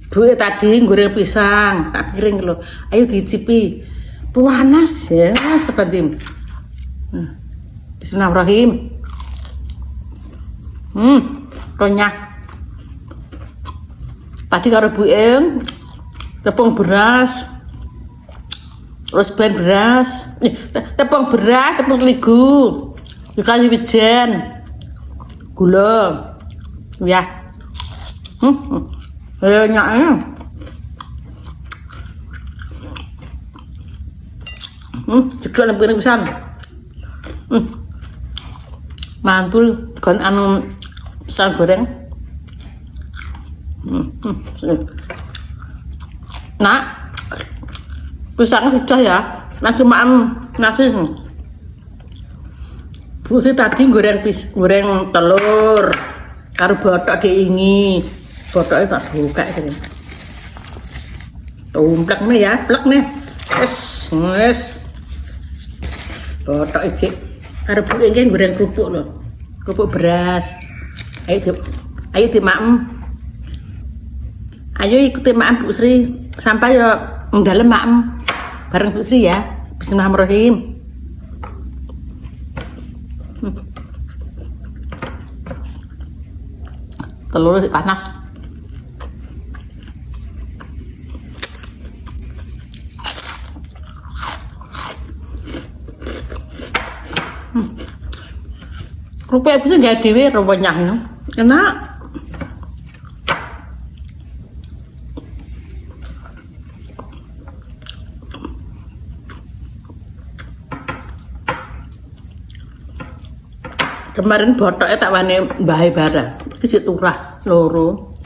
Bu tadi goreng pisang, tak kiring lho. Ayo dicipi. Panas ya, seperti. Bismillahirrahmanirrahim. Renyah. Tadi karo buem tepung beras. Terus ben beras. Tepung beras, tepung terigu. Dikasih wijen. Gula. Ya. Renyahnya. Juga lembut pisan. Mantul kon anu pisang goreng. Nak, pisangnya sudah ya. Nasi maam nasi. Bu sih tadi goreng telur. Karo botok diingi. Botoknya tak buka ini. Tumplek nih ya, plek nih. Wes. Botok ijik. Karo bu ini goreng kerupuk loh. Kerupuk beras. Ayo dimaem. Ayo ikuti maem Bu Sri. Sampai ya ngalem maem bareng Bu Sri ya. Bismillahirrahmanirrahim. Telur panas. Kerupuk bisa nggak dewe renyahnya, enak. Kemarin botoknya tak wani Mbah Bara, kecil turah loro.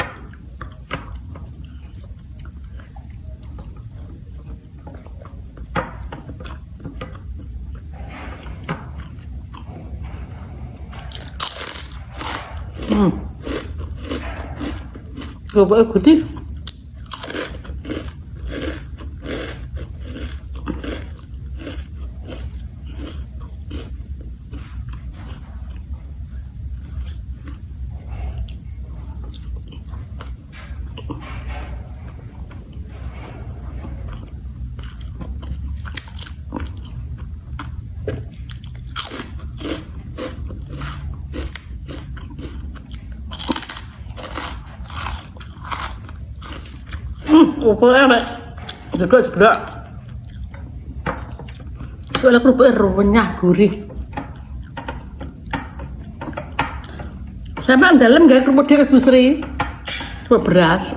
Kerupuknya gede. Kerupuknya apa? Juga. Soalnya kerupuknya renyah, gurih. Sama dalam gak kerupuk dia Bu Sri? Kerupuk beras.